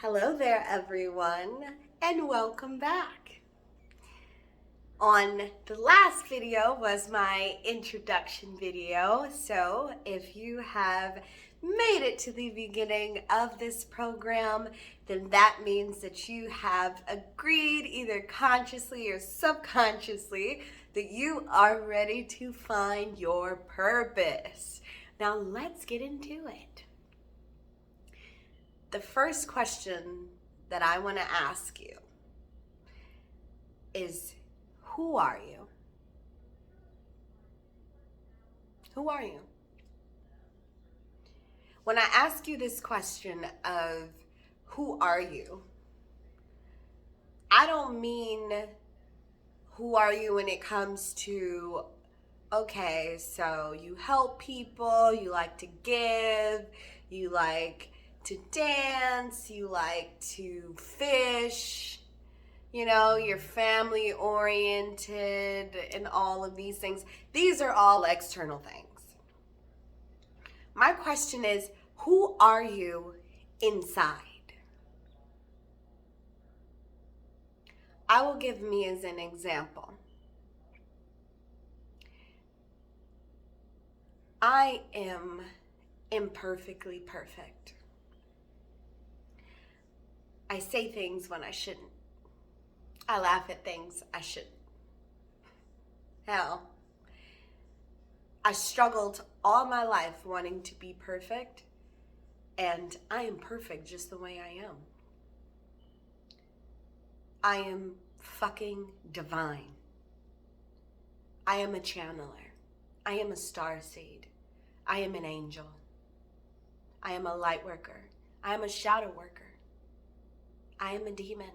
Hello there, everyone, and welcome back. On the last video was my introduction video, so if you have made it to the beginning of this program, then that means that you have agreed either consciously or subconsciously that you are ready to find your purpose. Now let's get into it. The first question that I want to ask you is, who are you? Who are you? When I ask you this question of who are you, I don't mean who are you when it comes to, okay, so you help people, you like to give, you like to dance, you like to fish, you're family oriented and all of these things. These are all external things. My question is, who are you inside? I will give me as an example. I am imperfectly perfect. I say things when I shouldn't. I laugh at things I shouldn't. Hell, I struggled all my life wanting to be perfect, and I am perfect just the way I am. I am fucking divine. I am a channeler. I am a starseed. I am an angel. I am a light worker. I am a shadow worker. I am a demon.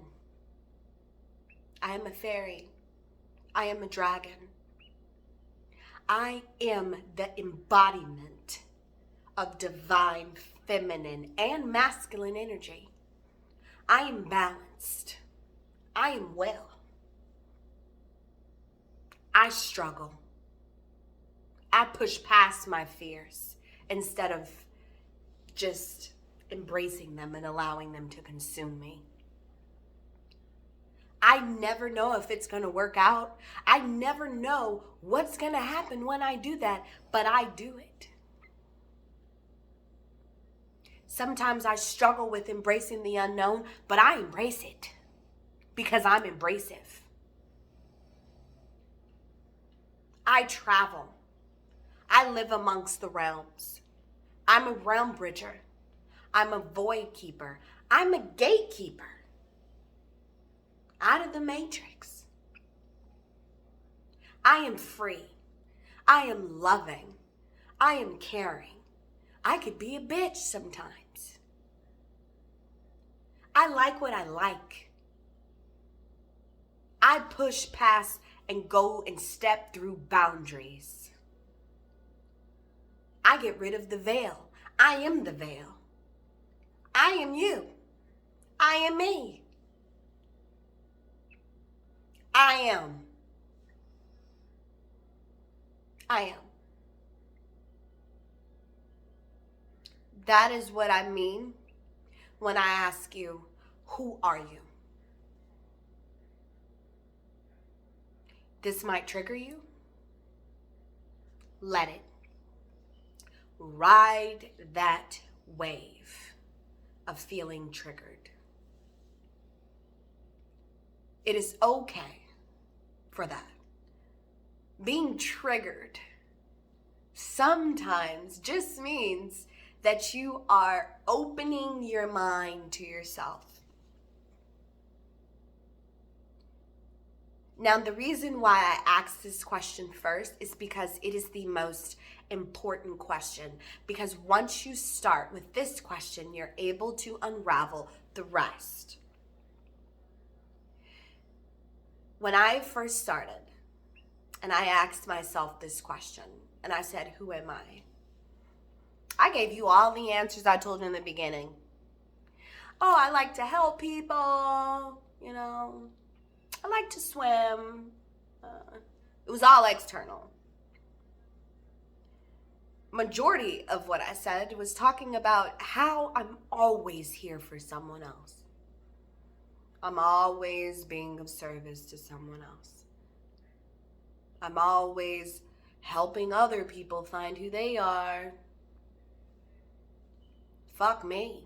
I am a fairy. I am a dragon. I am the embodiment of divine feminine and masculine energy. I am balanced. I am well. I struggle. I push past my fears instead of just embracing them and allowing them to consume me. I never know if it's going to work out. I never know what's going to happen when I do that, but I do it. Sometimes I struggle with embracing the unknown, but I embrace it because I'm embracive. I travel. I live amongst the realms. I'm a realm bridger. I'm a void keeper. I'm a gatekeeper. Out of the matrix. I am free. I am loving. I am caring. I could be a bitch sometimes. I like what I like. I push past and go and step through boundaries. I get rid of the veil. I am the veil. I am you. I am me. I am. I am. That is what I mean when I ask you, who are you? This might trigger you. Let it. Ride that wave of feeling triggered. It is okay for that. Being triggered sometimes just means that you are opening your mind to yourself. Now, the reason why I asked this question first is because it is the most important question. Because once you start with this question, you're able to unravel the rest. When I first started, and I asked myself this question, and I said, who am I? I gave you all the answers I told you in the beginning. Oh, I like to help people, I like to swim. It was all external. majority of what I said was talking about how I'm always here for someone else. I'm always being of service to someone else. I'm always helping other people find who they are. Fuck me.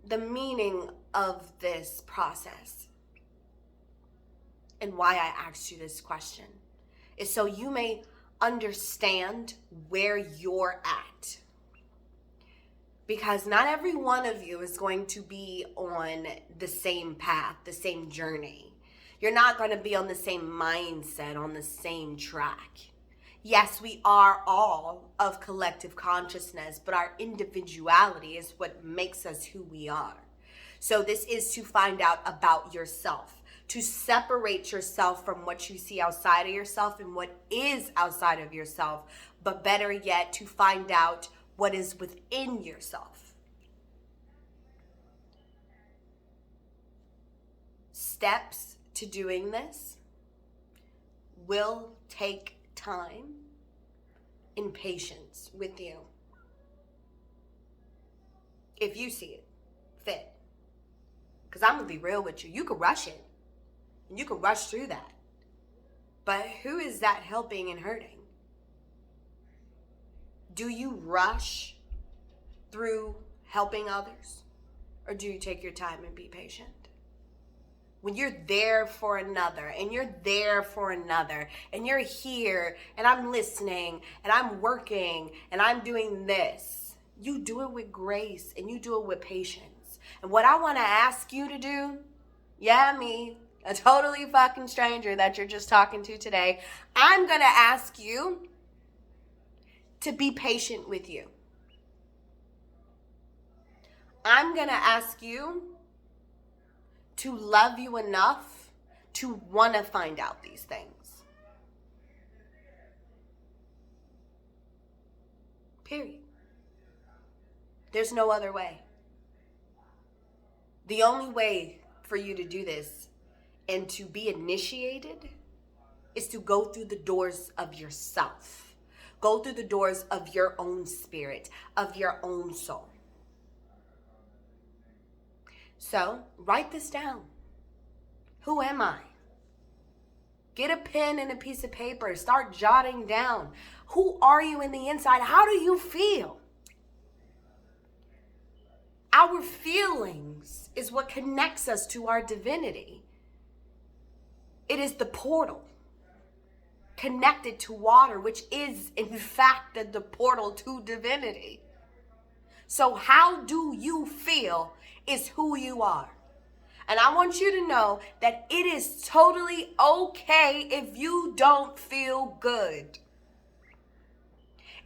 The meaning of this process and why I asked you this question is so you may understand where you're at. Because not every one of you is going to be on the same path, the same journey. You're not going to be on the same mindset, on the same track. Yes, we are all of collective consciousness, but our individuality is what makes us who we are. So this is to find out about yourself, to separate yourself from what you see outside of yourself and what is outside of yourself, but better yet, to find out what is within yourself. Steps to doing this will take time and patience with you. If you see it fit. Because I'm going to be real with you. You can rush it. And you can rush through that. But who is that helping and hurting? Do you rush through helping others? Or do you take your time and be patient? When you're there for another, and you're there for another, and you're here, and I'm listening, and I'm working, and I'm doing this, you do it with grace, and you do it with patience. And what I want to ask you to do, me, a totally fucking stranger that you're just talking to today, I'm going to ask you to be patient with you. I'm going to ask you to love you enough to want to find out these things. Period. There's no other way. The only way for you to do this and to be initiated is to go through the doors of yourself. Go through the doors of your own spirit, of your own soul. So, write this down. Who am I? Get a pen and a piece of paper. Start jotting down. Who are you in the inside? How do you feel? Our feelings is what connects us to our divinity. It is the portal connected to water, which is, in fact, the portal to divinity. So how do you feel is who you are. And I want you to know that it is totally okay if you don't feel good.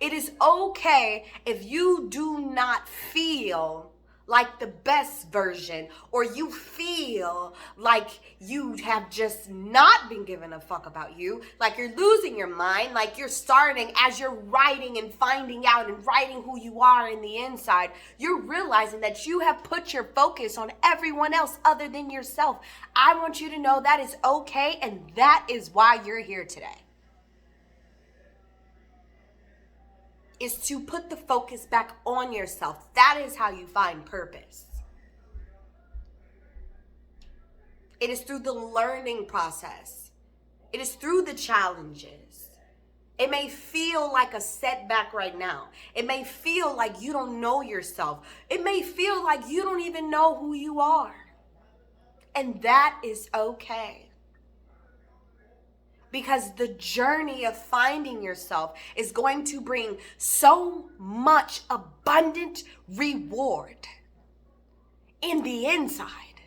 It is okay if you do not feel like the best version, or you feel like you have just not been given a fuck about you, like you're losing your mind, like you're starting as you're writing and finding out and writing who you are in the inside, you're realizing that you have put your focus on everyone else other than yourself. I want you to know that is okay, and that is why you're here today. Is to put the focus back on yourself. That is how you find purpose. It is through the learning process. It is through the challenges. It may feel like a setback right now. It may feel like you don't know yourself. It may feel like you don't even know who you are. And that is okay. Because the journey of finding yourself is going to bring so much abundant reward in the inside.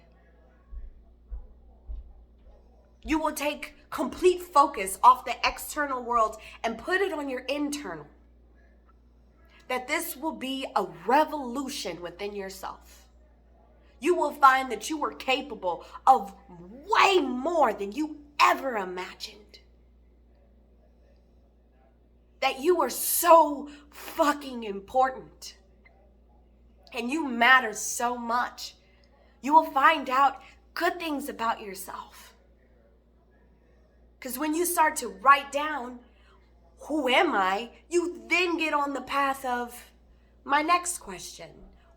You will take complete focus off the external world and put it on your internal. That this will be a revolution within yourself. You will find that you are capable of way more than you ever imagined. That you are so fucking important. And you matter so much. You will find out good things about yourself. Because when you start to write down, who am I? You then get on the path of my next question.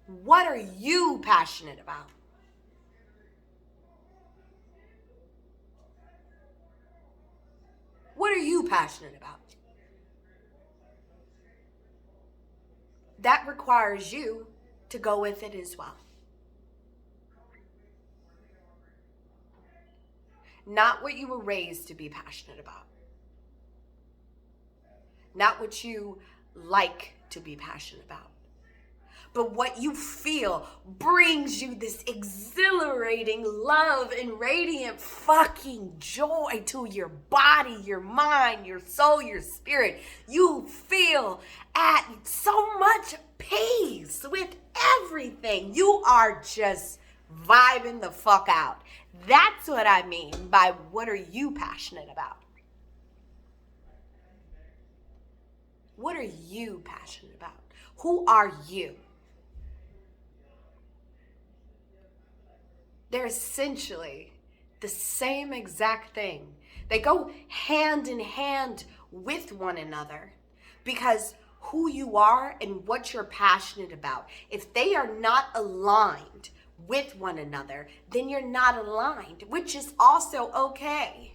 What are you passionate about? What are you passionate about? That requires you to go with it as well. Not what you were raised to be passionate about. Not what you like to be passionate about. But what you feel brings you this exhilarating love and radiant fucking joy to your body, your mind, your soul, your spirit. You feel at so much peace with everything. You are just vibing the fuck out. That's what I mean by what are you passionate about? What are you passionate about? Who are you? They're essentially the same exact thing. They go hand in hand with one another because who you are and what you're passionate about, if they are not aligned with one another, then you're not aligned, which is also okay.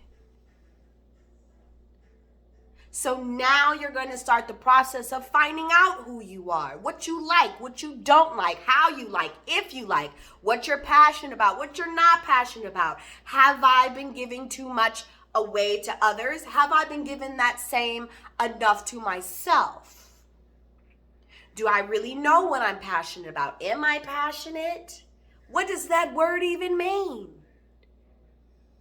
So now you're going to start the process of finding out who you are, what you like, what you don't like, how you like, if you like, what you're passionate about, what you're not passionate about. Have I been giving too much away to others? Have I been giving that same enough to myself? Do I really know what I'm passionate about? Am I passionate? What does that word even mean?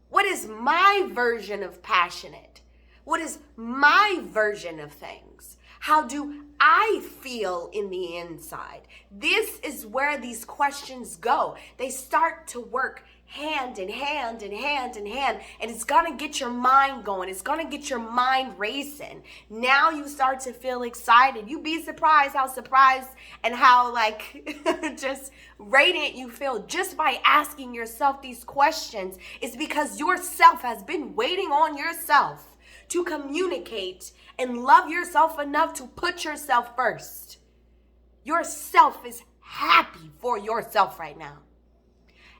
What is my version of passionate? What is my version of things? How do I feel in the inside? This is where these questions go. They start to work hand in hand and hand in hand, and it's gonna get your mind going. It's gonna get your mind racing. Now you start to feel excited. You'd be surprised how surprised and how just radiant you feel just by asking yourself these questions. It's because yourself has been waiting on yourself to communicate and love yourself enough to put yourself first. Yourself is happy for yourself right now.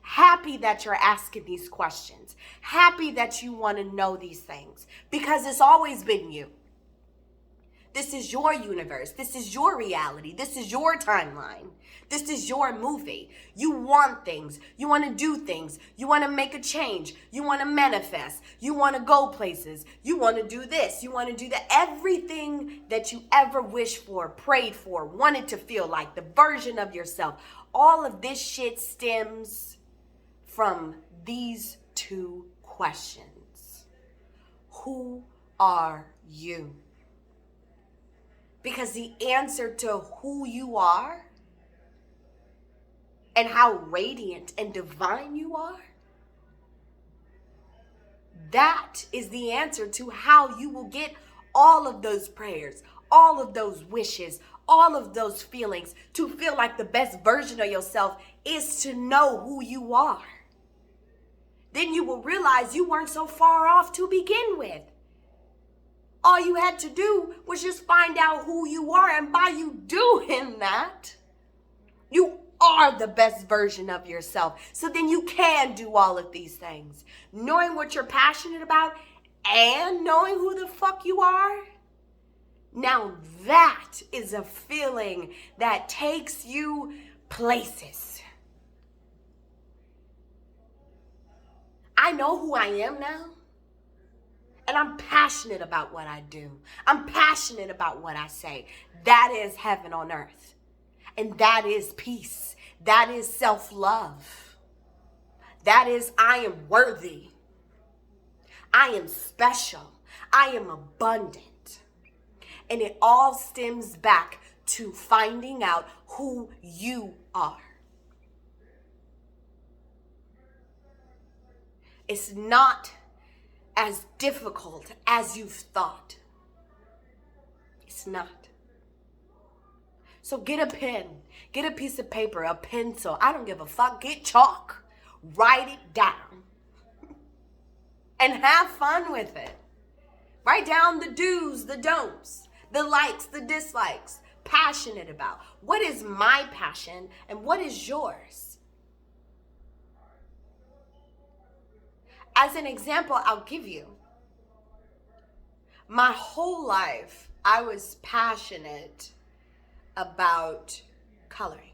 Happy that you're asking these questions. Happy that you want to know these things because it's always been you. This is your universe. This is your reality. This is your timeline. This is your movie. You want things. You want to do things. You want to make a change. You want to manifest. You want to go places. You want to do this. You want to do that. Everything that you ever wished for, prayed for, wanted to feel like, the version of yourself. All of this shit stems from these two questions. Who are you? Because the answer to who you are and how radiant and divine you are, that is the answer to how you will get all of those prayers, all of those wishes, all of those feelings. To feel like the best version of yourself is to know who you are. Then you will realize you weren't so far off to begin with. All you had to do was just find out who you are. And by you doing that, you are the best version of yourself. So then you can do all of these things. Knowing what you're passionate about and knowing who the fuck you are. Now that is a feeling that takes you places. I know who I am now. And I'm passionate about what I do. I'm passionate about what I say. That is heaven on earth. And that is peace. That is self-love. That is I am worthy. I am special. I am abundant. And it all stems back to finding out who you are. It's not as difficult as you've thought. It's not. So get a pen, get a piece of paper, a pencil. I don't give a fuck. Get chalk. Write it down. and have fun with it. Write down the do's, the don'ts, the likes, the dislikes, passionate about. What is my passion and what is yours? As an example, I'll give you. My whole life, I was passionate about coloring,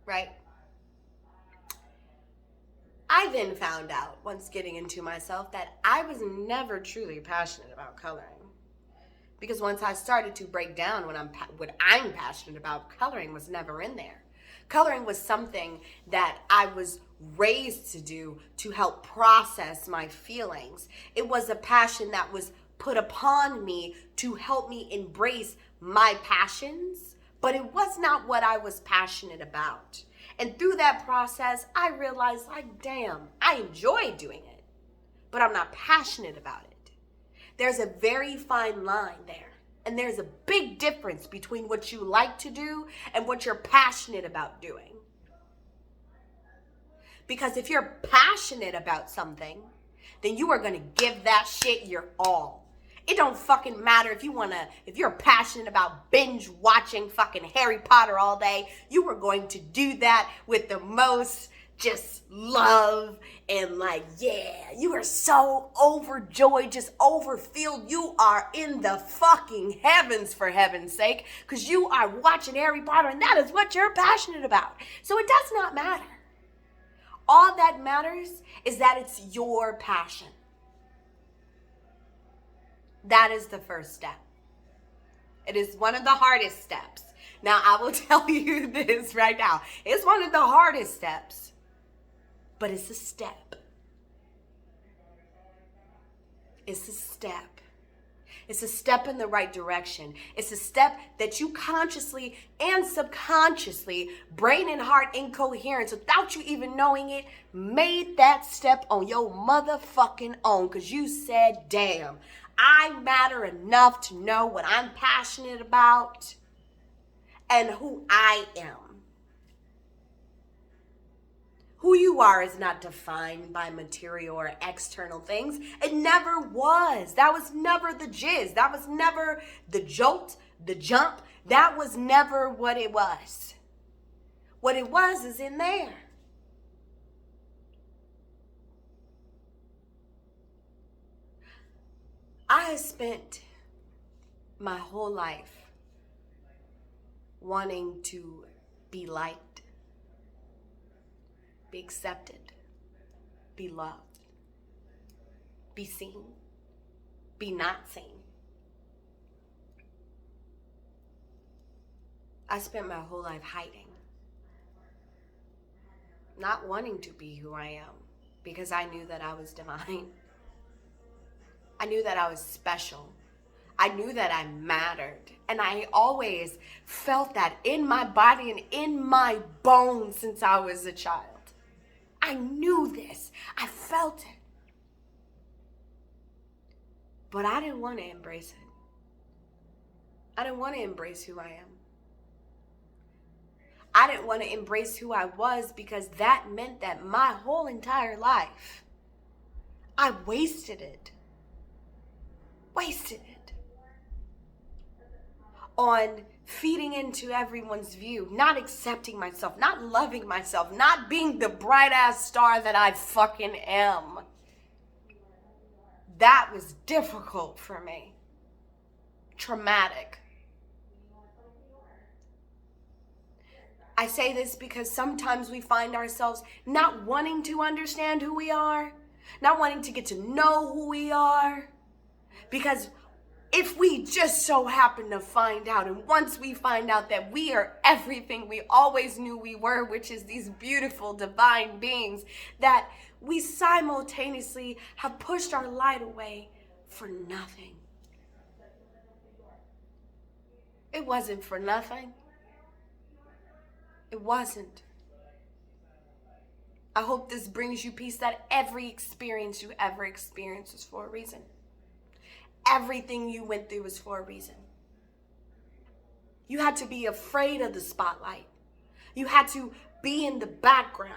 right? I then found out, once getting into myself, that I was never truly passionate about coloring. Because once I started to break down what I'm passionate about, coloring was never in there. Coloring was something that I was raised to do to help process my feelings. It was a passion that was put upon me to help me embrace my passions, but it was not what I was passionate about. And through that process, I realized, like, damn, I enjoy doing it, but I'm not passionate about it. There's a very fine line there. And there's a big difference between what you like to do and what you're passionate about doing. Because if you're passionate about something, then you are going to give that shit your all. It don't fucking matter if you're passionate about binge watching fucking Harry Potter all day, you are going to do that with the most just love and like, yeah, you are so overjoyed, just overfilled. You are in the fucking heavens, for heaven's sake, because you are watching Harry Potter and that is what you're passionate about. So it does not matter. All that matters is that it's your passion. That is the first step. It is one of the hardest steps. Now, I will tell you this right now. It's one of the hardest steps, but it's a step. It's a step. It's a step in the right direction. It's a step that you consciously and subconsciously, brain and heart in coherence, without you even knowing it, made that step on your motherfucking own because you said, damn, I matter enough to know what I'm passionate about and who I am. Who you are is not defined by material or external things. It never was. That was never the jizz. That was never the jolt, the jump. That was never what it was. What it was is in there. I have spent my whole life wanting to be liked, be accepted, be loved, be seen, be not seen. I spent my whole life hiding, not wanting to be who I am, because I knew that I was divine. I knew that I was special. I knew that I mattered. And I always felt that in my body and in my bones since I was a child. I knew this. I felt it. But I didn't want to embrace it. I didn't want to embrace who I am. I didn't want to embrace who I was because that meant that my whole entire life, I wasted it. Wasted it on feeding into everyone's view, not accepting myself, not loving myself, not being the bright ass star that I fucking am. That was difficult for me. Traumatic. I say this because sometimes we find ourselves not wanting to understand who we are, not wanting to get to know who we are. Because if we just so happen to find out, and once we find out that we are everything we always knew we were, which is these beautiful divine beings, that we simultaneously have pushed our light away for nothing. It wasn't for nothing. It wasn't. I hope this brings you peace that every experience you ever experienced was for a reason. Everything you went through was for a reason. You had to be afraid of the spotlight. You had to be in the background.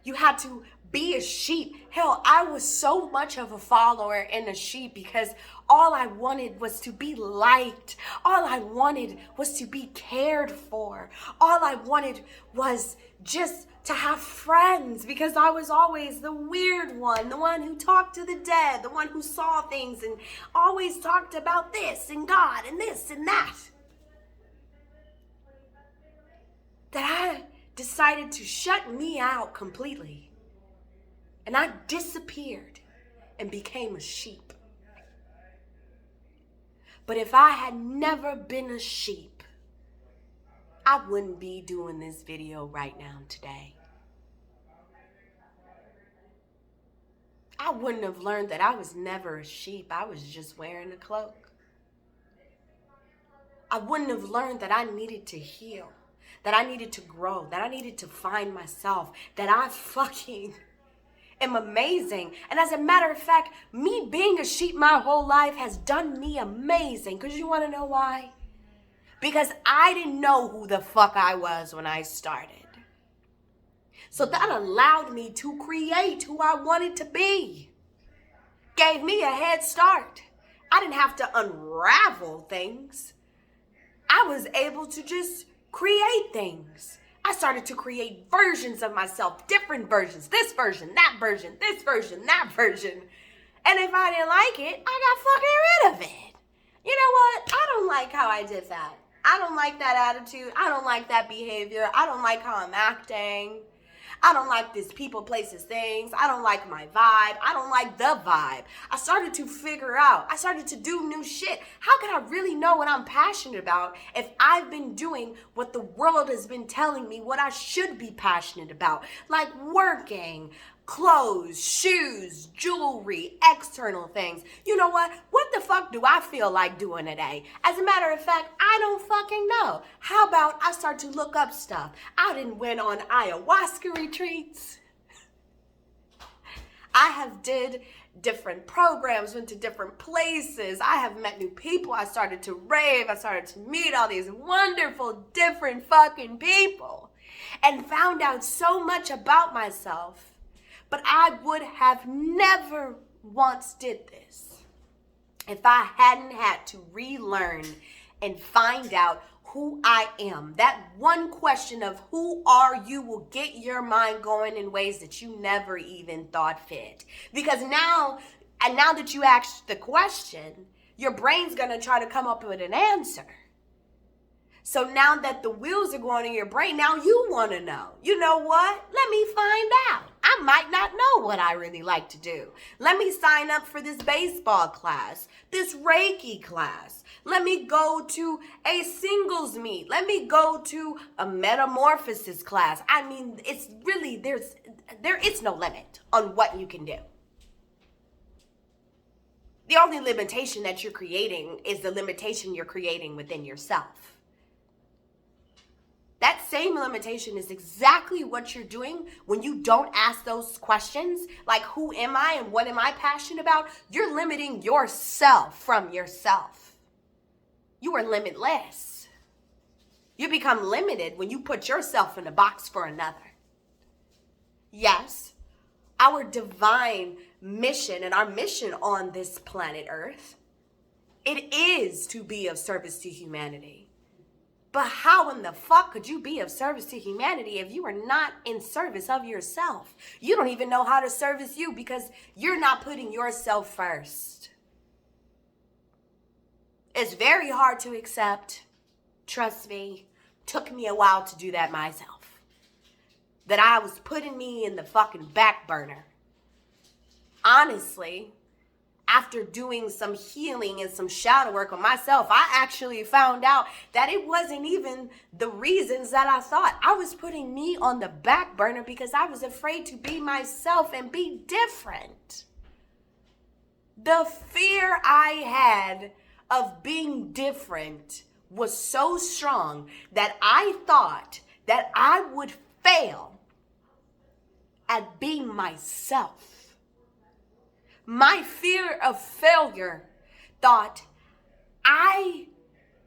You had to be a sheep. Hell, I was so much of a follower and a sheep because all I wanted was to be liked. All I wanted was to be cared for. All I wanted was just to have friends because I was always the weird one, the one who talked to the dead, the one who saw things and always talked about this and God and this and that. That I decided to shut me out completely. And I disappeared and became a sheep. But if I had never been a sheep, I wouldn't be doing this video right now today. I wouldn't have learned that I was never a sheep. I was just wearing a cloak. I wouldn't have learned that I needed to heal, that I needed to grow, that I needed to find myself, that I fucking am amazing. And as a matter of fact, me being a sheep my whole life has done me amazing. Because you want to know why? Because I didn't know who the fuck I was when I started. So that allowed me to create who I wanted to be. Gave me a head start. I didn't have to unravel things. I was able to just create things. I started to create versions of myself, different versions, this version, that version, this version, that version. And if I didn't like it, I got fucking rid of it. You know what? I don't like how I did that. I don't like that attitude. I don't like that behavior. I don't like how I'm acting. I don't like this people, places, things. I don't like my vibe. I don't like the vibe. I started to figure out. I started to do new shit. How can I really know what I'm passionate about if I've been doing what the world has been telling me what I should be passionate about? Like working, clothes, shoes, jewelry, external things. You know what? What the fuck do I feel like doing today? As a matter of fact, I don't fucking know. How about I start to look up stuff? I done went on ayahuasca retreats. I have did different programs, went to different places. I have met new people. I started to rave. I started to meet all these wonderful, different fucking people and found out so much about myself. But I would have never once did this if I hadn't had to relearn and find out who I am. That one question of who are you will get your mind going in ways that you never even thought fit. Because now that you asked the question, your brain's going to try to come up with an answer. So now that the wheels are going in your brain, now you want to know. You know what? Let me find out. I might not know what I really like to do. Let me sign up for this baseball class, this Reiki class. Let me go to a singles meet. Let me go to a metamorphosis class. I mean, it's really, there is no limit on what you can do. The only limitation that you're creating is the limitation you're creating within yourself. That same limitation is exactly what you're doing when you don't ask those questions, like who am I and what am I passionate about? You're limiting yourself from yourself. You are limitless. You become limited when you put yourself in a box for another. Yes, our divine mission and our mission on this planet Earth, it is to be of service to humanity. But how in the fuck could you be of service to humanity if you are not in service of yourself? You don't even know how to service you because you're not putting yourself first. It's very hard to accept. Trust me, took me a while to do that myself. That I was putting me in the fucking back burner. Honestly, after doing some healing and some shadow work on myself, I actually found out that it wasn't even the reasons that I thought. I was putting me on the back burner because I was afraid to be myself and be different. The fear I had of being different was so strong that I thought that I would fail at being myself. My fear of failure thought I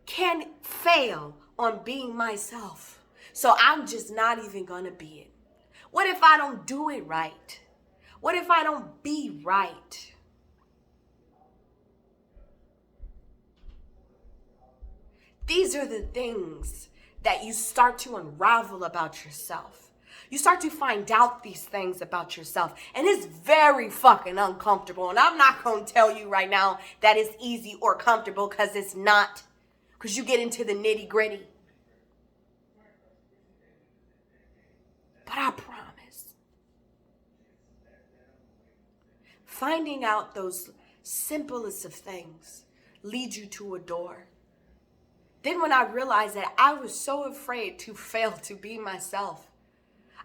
can fail on being myself. So I'm just not even going to be it. What if I don't do it right? What if I don't be right? These are the things that you start to unravel about yourself. You start to find out these things about yourself. And it's very fucking uncomfortable. And I'm not going to tell you right now that it's easy or comfortable, because it's not. Because you get into the nitty gritty. But I promise, finding out those simplest of things leads you to a door. Then when I realized that I was so afraid to fail to be myself,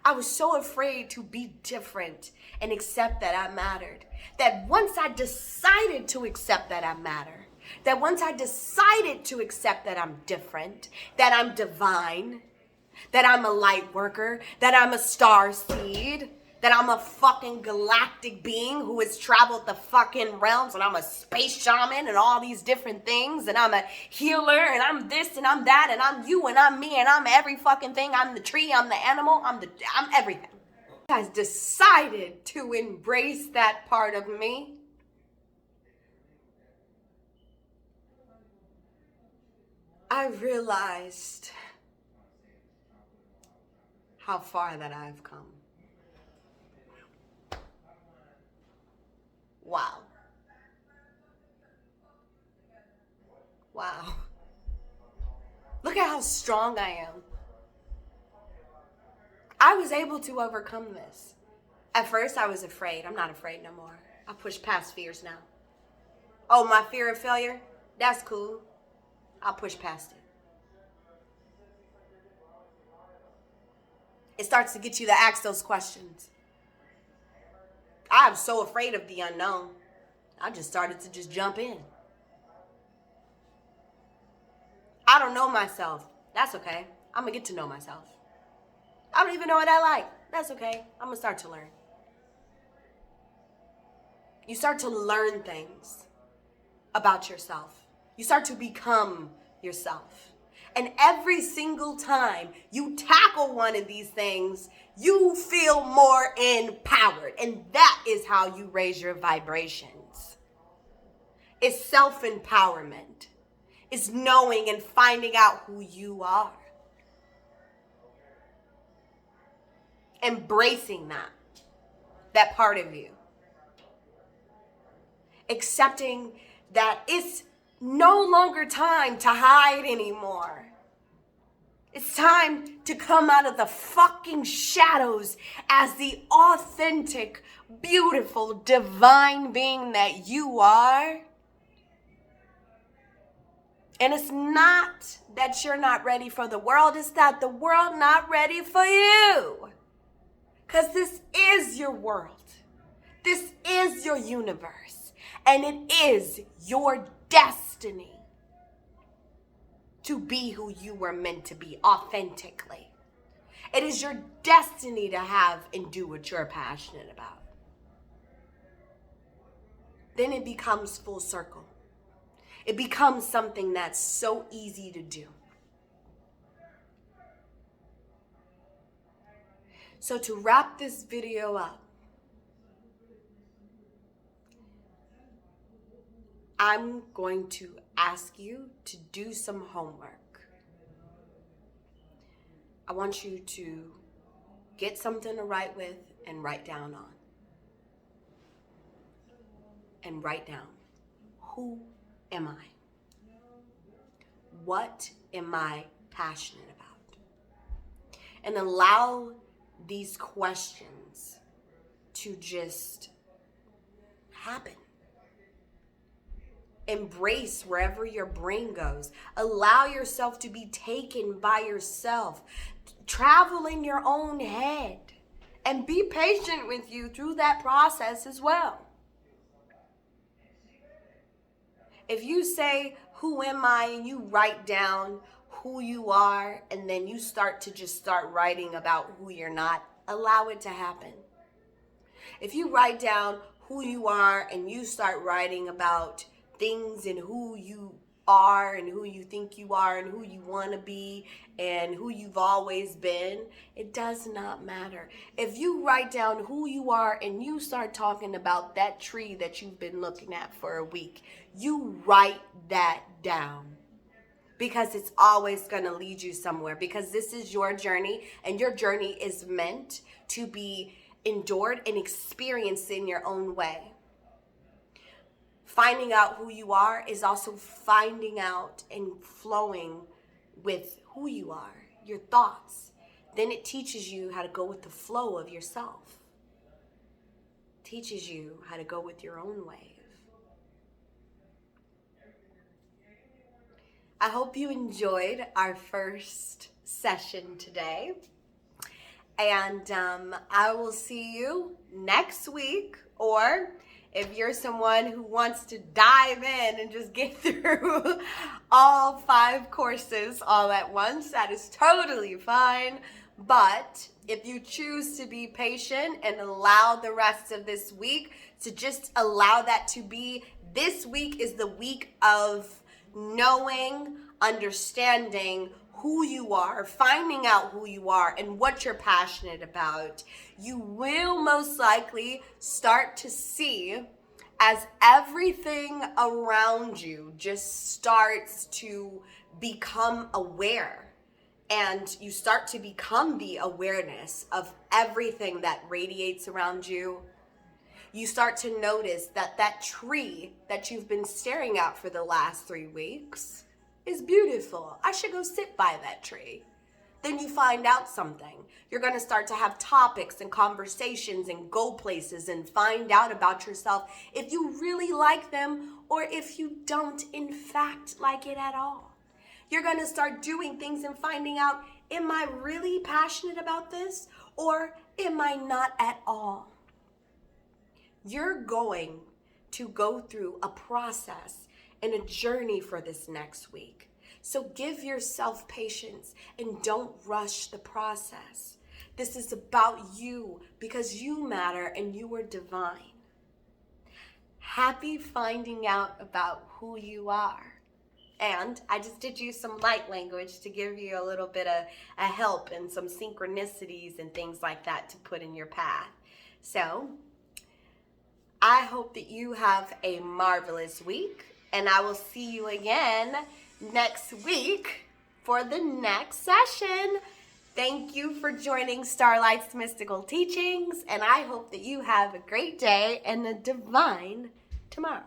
I was so afraid to be different and accept that I mattered, that once I decided to accept that I matter, that once I decided to accept that I'm different, that I'm divine, that I'm a light worker, that I'm a star seed, that I'm a fucking galactic being who has traveled the fucking realms, and I'm a space shaman and all these different things, and I'm a healer, and I'm this and I'm that, and I'm you and I'm me and I'm every fucking thing. I'm the tree, I'm the animal, I'm everything. I decided to embrace that part of me. I realized how far that I've come. Wow. Wow. Look at how strong I am. I was able to overcome this. At first, I was afraid. I'm not afraid no more. I push past fears now. Oh, my fear of failure? That's cool. I'll push past it. It starts to get you to ask those questions. I'm so afraid of the unknown. I just started to just jump in. I don't know myself. That's okay. I'm going to get to know myself. I don't even know what I like. That's okay. I'm going to start to learn. You start to learn things about yourself. You start to become yourself. And every single time you tackle one of these things, you feel more empowered. And that is how you raise your vibrations. It's self-empowerment. It's knowing and finding out who you are. Embracing that part of you. Accepting that it's no longer time to hide anymore. It's time to come out of the fucking shadows as the authentic, beautiful, divine being that you are. And it's not that you're not ready for the world. It's that the world not ready for you. Because this is your world. This is your universe. And it is your destiny to be who you were meant to be authentically. It is your destiny to have and do what you're passionate about. Then it becomes full circle. It becomes something that's so easy to do. So to wrap this video up, I'm going to ask you to do some homework. I want you to get something to write with and write down on. And write down, who am I? What am I passionate about? And allow these questions to just happen. Embrace wherever your brain goes. Allow yourself to be taken by yourself. Travel in your own head. And be patient with you through that process as well. If you say, who am I? And you write down who you are, and then you start writing about who you're not, allow it to happen. If you write down who you are and you start writing about things and who you are and who you think you are and who you want to be and who you've always been, it does not matter. If you write down who you are and you start talking about that tree that you've been looking at for a week, you write that down. Because it's always going to lead you somewhere. Because this is your journey, and your journey is meant to be endured and experienced in your own way. Finding out who you are is also finding out and flowing with who you are, your thoughts. Then it teaches you how to go with the flow of yourself. Teaches you how to go with your own wave. I hope you enjoyed our first session today. And I will see you next week. Or if you're someone who wants to dive in and just get through all 5 courses all at once, that is totally fine. But if you choose to be patient and allow the rest of this week to just allow that to be, this week is the week of knowing, understanding who you are, finding out who you are and what you're passionate about, you will most likely start to see as everything around you just starts to become aware, and you start to become the awareness of everything that radiates around you. You start to notice that that tree that you've been staring at for the last 3 weeks is beautiful. I should go sit by that tree. Then you find out something. You're going to start to have topics and conversations and go places and find out about yourself if you really like them or if you don't, in fact, like it at all. You're going to start doing things and finding out, am I really passionate about this or am I not at all? You're going to go through a process and a journey for this next week. So give yourself patience and don't rush the process. This is about you because you matter and you are divine. Happy finding out about who you are. And I just did use some light language to give you a little bit of a help and some synchronicities and things like that to put in your path. So I hope that you have a marvelous week, and I will see you again next week for the next session. Thank you for joining Starlight's Mystical Teachings, and I hope that you have a great day and a divine tomorrow.